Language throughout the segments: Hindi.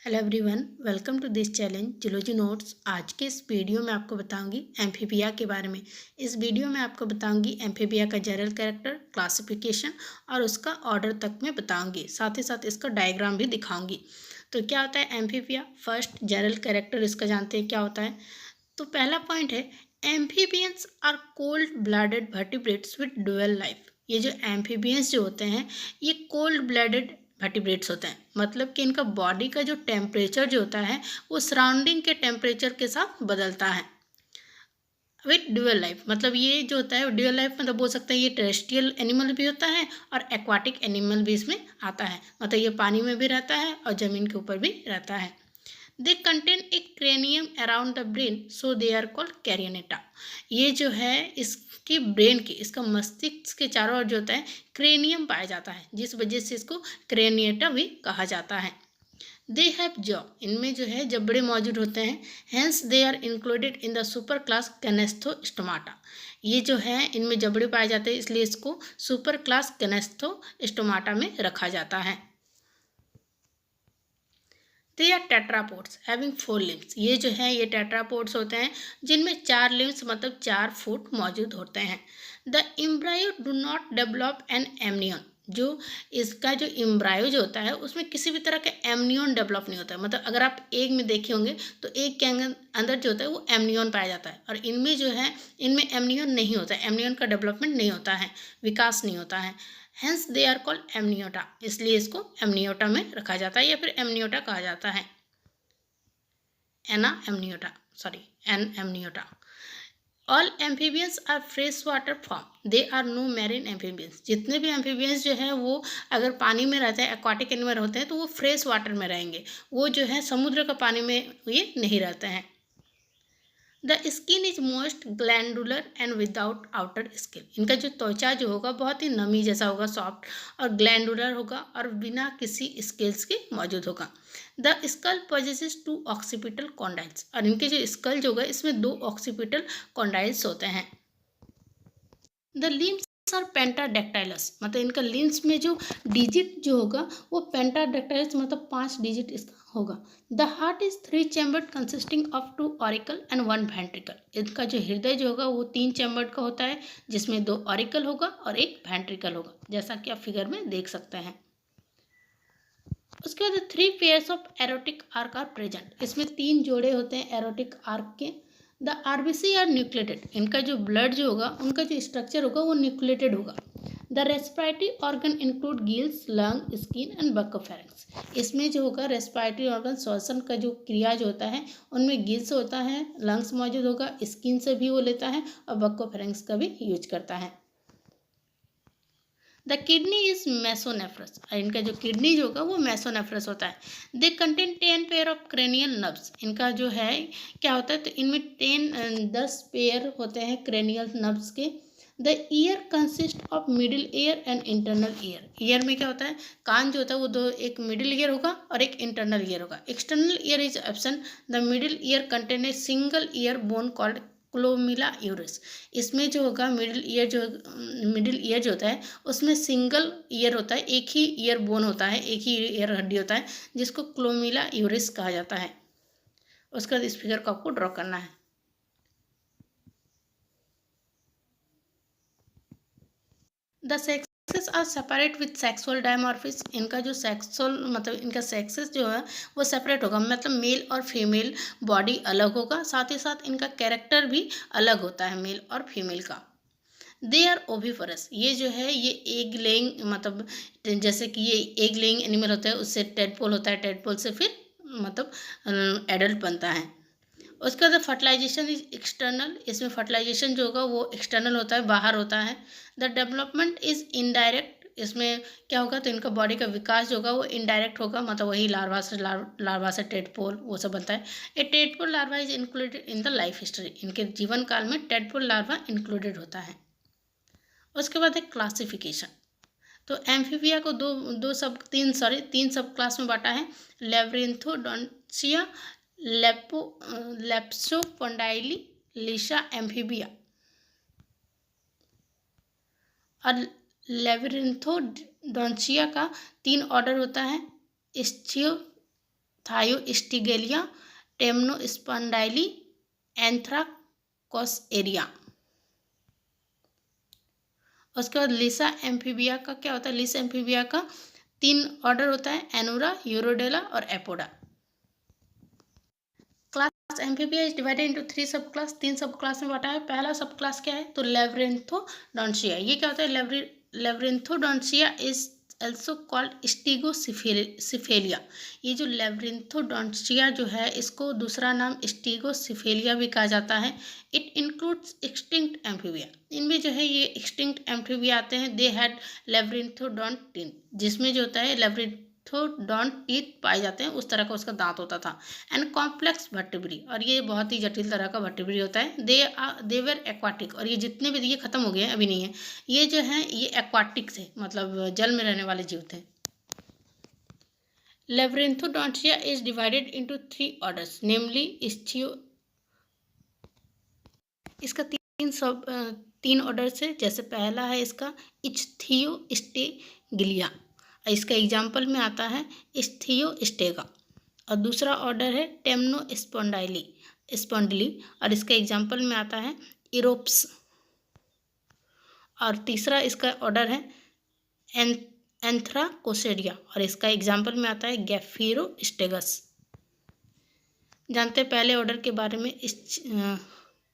Hello everyone, welcome to this challenge zoology notes. आज के इस वीडियो में आपको बताऊंगी एम्फीबिया के बारे में। इस वीडियो में आपको बताऊंगी एम्फीबिया का जनरल कैरेक्टर, क्लासिफिकेशन और उसका ऑर्डर तक मैं बताऊंगी। साथ ही साथ इसका डायग्राम भी दिखाऊंगी। तो क्या होता है एम्फीबिया? फर्स्ट, जनरल कैरेक्टर इसका जानते हैं क्या होता है। तो पहला पॉइंट है, amphibians are cold blooded vertebrates with dual life. ये जो एम्फीबियंस जो होते हैं ये कोल्ड ब्लडेड वर्टिब्रेट्स होते हैं, मतलब कि इनका बॉडी का जो टेम्परेचर जो होता है वो सराउंडिंग के टेम्परेचर के साथ बदलता है। विथ ड्यूअल लाइफ, मतलब ये जो होता है ड्यूअल लाइफ मतलब बोल सकते हैं ये टेरेस्ट्रियल एनिमल भी होता है और एक्वाटिक एनिमल भी इसमें आता है। मतलब ये पानी में भी रहता है और ज़मीन के ऊपर भी रहता है। They contain a cranium around the brain, so they are called Craniata. ये जो है इसकी ब्रेन की, इसका मस्तिष्क के चारों ओर जो होता है क्रेनियम पाया जाता है, जिस वजह से इसको क्रेनियटा भी कहा जाता है। दे हैव जॉ, इनमें जो है जबड़े मौजूद होते हैं। Hence they are included in the super class Gnathostomata. ये जो है इनमें जबड़े पाए जाते हैं, इसलिए इसको सुपर क्लास कैनेस्थोस्टोमाटा में रखा जाता है। They are tetrapods having 4 limbs. ये जो है ये टेट्रापोड्स होते हैं जिनमें 4 लिम्स मतलब 4 फुट मौजूद होते हैं। The embryo do not develop an amnion. जो इसका जो एम्ब्रायो जो होता है उसमें किसी भी तरह का एमनियन डेवलप नहीं होता है। मतलब अगर आप एग में देखे होंगे तो एग के अंदर जो होता है वो एमनियन पाया जाता है, और इनमें जो है इनमें एमनियन नहीं होता है, एमनियन का डेवलपमेंट नहीं होता है, विकास नहीं होता है। Hence they are called amniota, इसलिए इसको एमनियोटा में रखा जाता है या फिर एमनियोटा कहा जाता है। Anamniota, sorry Anamniota. All amphibians are fresh water form, they are no marine amphibians. जितने भी एम्फीबियंस जो है वो अगर पानी में रहते हैं, एक्वाटिक एनिमल होते हैं, तो वो फ्रेश वाटर में रहेंगे। वो जो है समुद्र का पानी में ये नहीं रहते हैं। The skin is most glandular and without outer skin. इनका जो त्वचा जो होगा बहुत ही नमी जैसा होगा, सॉफ्ट और ग्लैंडुलर होगा और बिना किसी स्केल्स के मौजूद होगा। The skull possesses 2 occipital condyles, और इनके जो स्कल जो होगा इसमें 2 ऑक्सीपिटल कॉन्डाइल्स होते हैं। द लिम्स आर पेंटाडेक्टाइलस, मतलब इनका लिम्स में जो डिजिट जो होगा वो पेंटाडेक्टाइलस मतलब 5 डिजिट इसका होगा। The heart is 3 chambered consisting of 2 auricle and 1 ventricle. इनका जो हृदय जो होगा वो 3 चैम्बर्ड का होता है, जिसमें 2 ऑरिकल होगा और 1 वेंट्रिकल होगा, जैसा कि आप फिगर में देख सकते हैं। उसके बाद 3 pairs of aortic arch are present. इसमें 3 जोड़े होते हैं एरोटिक आर्क के। द आरबीसी आर न्यूक्लिएटेड, इनका जो ब्लड जो होगा उनका जो स्ट्रक्चर होगा वो न्यूक्लिएटेड होगा। The respiratory organ include gills, lung, skin and buccopharynx. इसमें जो होगा रेस्पिरेटरी ऑर्गन, श्वसन का जो क्रिया जो होता है उनमें गिल्स होता है, लंग्स मौजूद होगा, स्किन से भी वो लेता है और बक्कोफेरेंक्स का भी यूज करता है। द किडनी इज मेसोनेफ्रस, इनका जो किडनी जो होगा वो मेसोनेफ्रस होता है। They contain 10 pair of cranial nerves. इनका जो है क्या होता है तो इनमें 10 पेयर होते हैं क्रेनियल नर्व्स के। The year consist of middle ear and internal ear. Year में क्या होता है, कान जो होता है वो दो, एक मिडिल ईयर होगा और एक इंटरनल ईयर होगा। External ear is absent. The middle ear contain a single ear bone called columella auris. इसमें जो होगा मिडिल ईयर जो होता है उसमें सिंगल ईयर होता है, एक ही ईयर बोन होता है, एक ही ईयर हड्डी होता है, जिसको क्लोमिला यूरिस कहा जाता है। उसके बाद इस फिगर को आपको ड्रॉ करना है। The sexes are separate with sexual dimorphism. इनका जो सेक्सुअल मतलब इनका सेक्सेस जो है वो सेपरेट होगा, मतलब मेल और फीमेल बॉडी अलग होगा, साथ ही साथ इनका कैरेक्टर भी अलग होता है मेल और फीमेल का। दे आर ओविफरस, ये जो है ये एग लेइंग, मतलब जैसे कि ये एग लेइंग एनिमल होता है, उससे टेडपोल होता है, टेडपोल से फिर मतलब एडल्ट बनता है। उसके बाद फर्टिलाइजेशन इज एक्सटर्नल, इसमें फर्टिलाइजेशन जो होगा वो एक्सटर्नल होता है, बाहर होता है। द डेवलपमेंट इज इनडायरेक्ट, इसमें क्या होगा तो इनका बॉडी का विकास जो होगा वो इनडायरेक्ट होगा, मतलब वही लार्वा से टेडपोल वो सब बनता है। A tadpole larva is included in the life history, इनके जीवन काल में टेडपोल लार्वा इंक्लूडेड होता है। उसके बाद है क्लासिफिकेशन। तो एम्फीबिया को तीन सब क्लास में बांटा है। लेब्रिंथोडोंटिया, लेप्सोपोंडाइली, लिशा एम्फीबिया। और लेब्रिंथोडोंटिया का 3 ऑर्डर होता है, थायोस्टिगेलिया, टेम्नोस्पॉन्डाइली, एंथ्राकोसेरिया। उसके बाद लिसा एम्फीबिया का क्या होता है? लिसा एम्फीबिया का 3 ऑर्डर होता है, एनूरा, यूरोडेला और Apoda. Class Amphibia is divided into 3 sub class, 3 sub class में बांटा है। पहला सब क्लास क्या है? तो लेब्रिंथोडोंटिया। ये क्या होता है? लेब्रिंथोडोंटिया इज also called स्टीगोसिफेलिया। ये जो लेब्रिंथोडोंटिया जो है, इसको दूसरा नाम स्टीगोसिफेलिया भी कहा जाता है। It includes extinct amphibia. इनमें जो है ये एक्सटिंक्ट एम्फीबिया आते हैं। दे हैड लेब्रिंथोडोंटिन, जिसमें जो होता है लेब्रिंथोडोंटिन पाए जाते हैं, उस तरह का उसका दांत होता था। एंड कॉम्प्लेक्स वर्टिब्री, और ये बहुत ही जटिल तरह का वर्टिब्री होता है। दे वर एक्वाटिक, और ये जितने भी, ये खत्म हो गए हैं, अभी नहीं है। ये जो है ये एक्वाटिक थे, मतलब जल में रहने वाले जीव थे। लेब्रिंथोडोंटिया इज डिवाइडेड इनटू 3 ऑर्डर्स, नेमली इसका 3 ऑर्डर से, जैसे पहला है इसका इच्थियोस्टेगिलिया, इसका एग्जाम्पल में आता है इच्थियोस्टेगा। और दूसरा ऑर्डर है टेम्नोस्पॉन्डाइली, और इसका एग्जाम्पल में आता है इरोप्स। और तीसरा इसका ऑर्डर है एंथ्राकोसेरिया, और इसका एग्जाम्पल में आता है गैफिरोस्टेगस। जानते हैं पहले ऑर्डर के बारे में?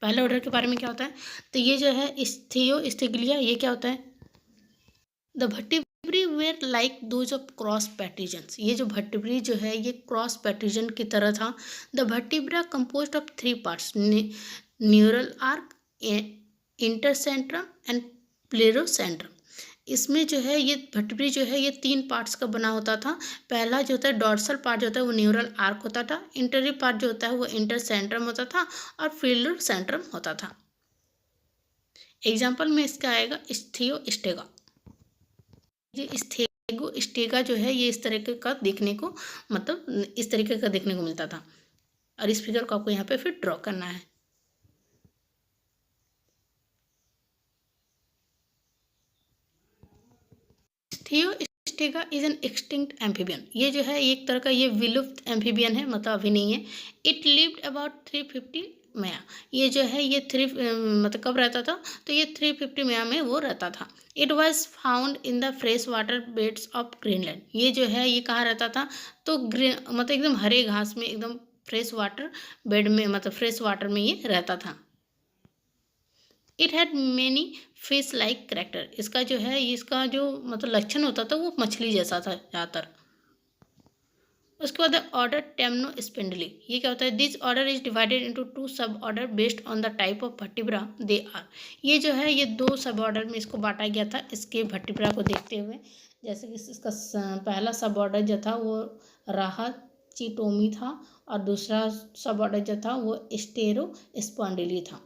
पहले ऑर्डर के बारे में क्या होता है? तो ये जो है इच्थियोस्टेगिलिया, ये क्या होता है? The vertebrae were like those of crossopterygians. ये जो वर्टिब्री जो है ये क्रॉस पैट्रिजन की तरह था। The vertebra composed of 3 parts, neural arch, intercentrum and pleurocentrum. इसमें जो है ये वर्टिब्री जो है ये 3 पार्ट्स का बना होता था। पहला जो होता है डॉर्सल पार्ट जो होता है वो न्यूरल आर्क होता था, इंटरियर पार्ट जो होता है वो इंटरसेंट्रम होता था, और प्लेरोसेंट्रम होता था। एग्जाम्पल में इसका आएगा इच्थियोस्टेगा। ये स्टेगा जो है ये इस तरीके का देखने को, मतलब इस तरीके का देखने को मिलता था। और इस फिगर को आपको यहाँ पे फिर ड्रॉ करना है। थियोस्टेगा इज एन एक्सटिंक्ट एम्फीबियन। ये जो है एक तरह का ये विलुप्त एम्फीबियन है, मतलब अभी नहीं है। इट लिव्ड अबाउट 350 मया। ये जो है ये मतलब कब रहता था? तो ये 350 मया में वो रहता था। It was found in the fresh water beds of Greenland. ये जो है ये कहाँ रहता था? तो मतलब एकदम हरे घास में, एकदम फ्रेश वाटर बेड में, मतलब फ्रेश वाटर में ये रहता था। It had many fish like character. इसका जो है इसका जो मतलब लक्षण होता था वो मछली जैसा था ज़्यादातर। उसके बाद ऑर्डर टेम्नोस्पॉन्डाइली। ये क्या होता है? This order is divided into 2 sub order based on the type of vertebra they are. ये जो है ये 2 सब ऑर्डर में इसको बांटा गया था, इसके वर्टिब्रा को देखते हुए। जैसे कि इसका पहला सब ऑर्डर जो था वो राहाचिटोमी था, और दूसरा सब ऑर्डर जो था वो स्टेरोस्पॉन्डाइली था।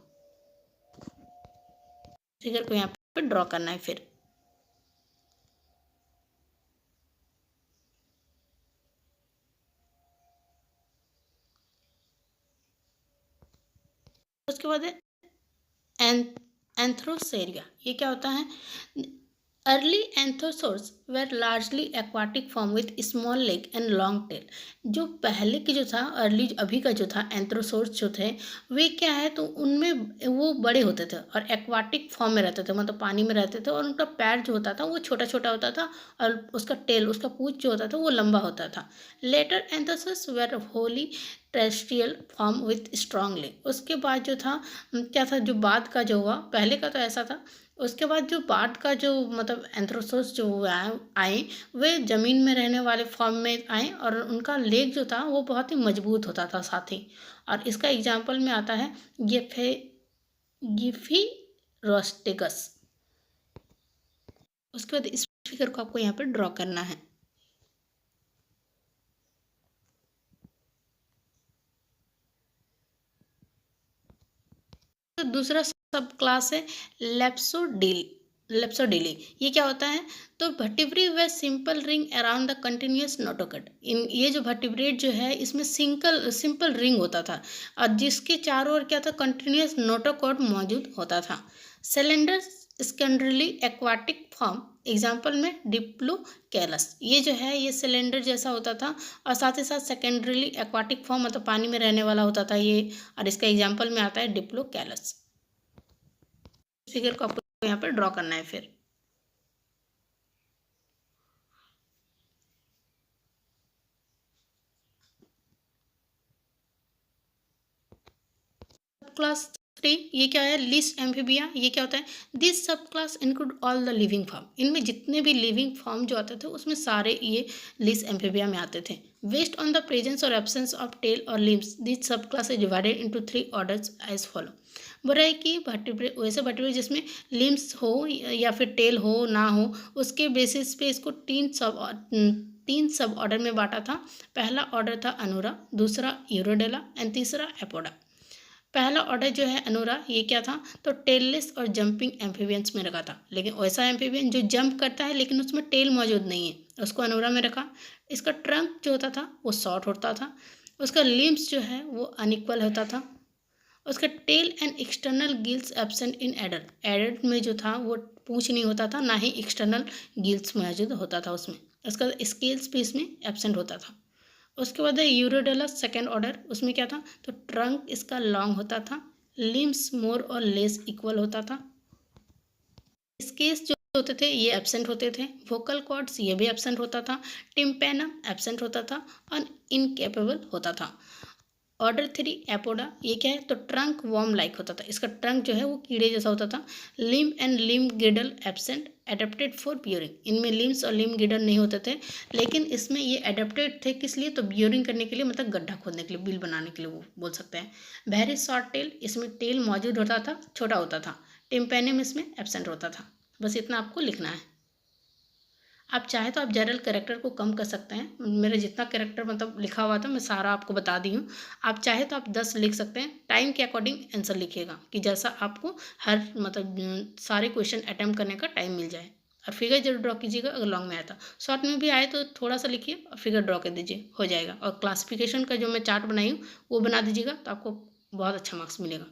फिगर को यहाँ पे ड्रॉ करना है फिर। उसके बाद है एंथ्रोसेरिया। ये क्या होता है? Early anthracosaurs were largely aquatic form with small leg and long tail. जो पहले की जो था, अर्ली अभी का जो था एंथ्रोसोर्स जो थे, वे क्या है? तो उनमें वो बड़े होते थे और एक्वाटिक फॉर्म में रहते थे, मतलब पानी में रहते थे, और उनका पैर जो होता था वो छोटा छोटा होता था, और उसका टेल, उसका पूंछ जो होता था वो लंबा होता था। Later anthracosaurs were wholly terrestrial form with strong leg. उसके बाद जो था क्या था? जो बाद का जो हुआ, पहले का तो ऐसा था। उसके बाद जो बाद का जो मतलब एंथ्रोसोर्स जो आए वे ज़मीन में रहने वाले फॉर्म में आए, और उनका लेग जो था वो बहुत ही मजबूत होता था साथ ही। और इसका एग्जाम्पल में आता है गिफिरोस्टेगस। उसके बाद इस फिगर को आपको यहाँ पर ड्रॉ करना है। तो दूसरा सब क्लास है लेप्सोडिली। ये क्या होता है? तो वर्टिब्री व simple ring around the continuous नोटोकॉट। ये जो वर्टिब्रेट जो है इसमें सिंपल रिंग होता था, और जिसके चारों ओर क्या था? कंटिन्यूस नोटोकॉट मौजूद होता था। सिलेंडर सेकेंडरीली एक्वाटिक फॉर्म, एग्जाम्पल में डिप्लोकैलस, ये जो है ये सिलेंडर जैसा होता था और साथ ही साथ सेकेंडरीली एक्वाटिक फॉर्म मतलब पानी में रहने वाला होता था ये, और इसका एग्जाम्पल में आता है डिप्लोकैलस। फिगर को आपको यहाँ पर ड्रॉ करना है। फिर क्लास 3, ये क्या है, लिस्ट एम्फीबिया, ये क्या होता है, this sub class include all the living form, इनमें जितने भी लिविंग फॉर्म जो आते थे उसमें सारे ये लिस्ट एम्फीबिया में आते थे। बेस्ड ऑन द प्रेजेंस और एब्सेंस ऑफ टेल और limbs this sub class is divided into 3 orders as follow. बोल रहा है कि वर्टिब्रेट, वैसे वर्टिब्रेट जिसमें लिम्स हो या फिर टेल हो ना हो, उसके बेसिस पे इसको तीन सब ऑर्डर में बांटा था। पहला ऑर्डर था अनुरा, दूसरा यूरोडेला एंड तीसरा एपोडा। पहला ऑर्डर जो है अनुरा, ये क्या था, तो टेललेस और जंपिंग एम्फीबियंस में रखा था। लेकिन ऐसा एम्फीबियन जो जंप करता है लेकिन उसमें टेल मौजूद नहीं है, उसको अनुरा में रखा। इसका ट्रंक जो होता था वो शॉर्ट होता था, उसका लिम्स जो है वो अनइक्वल होता था, उसका tail and external gills absent in adult, adult में जो था वो पूंछ नहीं होता था, ना ही एक्सटर्नल गिल्स मौजूद होता था उसमें, उसका स्केल्स भी इसमें एब्सेंट होता था। उसके बाद है यूरोडेलस सेकेंड ऑर्डर, उसमें क्या था, तो ट्रंक इसका लॉन्ग होता था, लिम्स मोर और लेस इक्वल होता था, स्केल्स जो होते थे ये एब्सेंट होते थे, वोकल कॉर्ड्स ये भी एब्सेंट होता था, टिम्पेनम एब्सेंट होता था और इनकेपेबल होता था। ऑर्डर 3 एपोडा, ये क्या है, तो ट्रंक वॉर्म लाइक होता था, इसका ट्रंक जो है वो कीड़े जैसा होता था, limb and limb girdle absent, adapted for burrowing, इनमें लिम्स और लिम गिडल नहीं होते थे, लेकिन इसमें ये एडेप्टेड थे किस लिए, तो ब्यूरिंग करने के लिए, मतलब गड्ढा खोदने के लिए, बिल बनाने के लिए वो बोल सकते हैं। वेरी शॉर्ट टेल, इसमें टेल मौजूद होता था, छोटा होता था, टिम्पेनियम इसमें एब्सेंट होता था। बस इतना आपको लिखना है। आप चाहे तो आप जनरल कैरेक्टर को कम कर सकते हैं, मेरा जितना कैरेक्टर मतलब लिखा हुआ था मैं सारा आपको बता दी हूँ। आप चाहे तो आप 10 लिख सकते हैं, टाइम के अकॉर्डिंग आंसर लिखिएगा कि जैसा आपको हर मतलब सारे क्वेश्चन अटैम्प्ट करने का टाइम मिल जाए। और फिगर जरूर ड्रॉ कीजिएगा, अगर लॉन्ग में आया था, शॉर्ट में भी आए तो थोड़ा सा लिखिए और फिगर ड्रॉ कर दीजिए, हो जाएगा। और क्लासिफिकेशन का जो मैं चार्ट बनाई हूँ वो बना दीजिएगा, तो आपको बहुत अच्छा मार्क्स मिलेगा।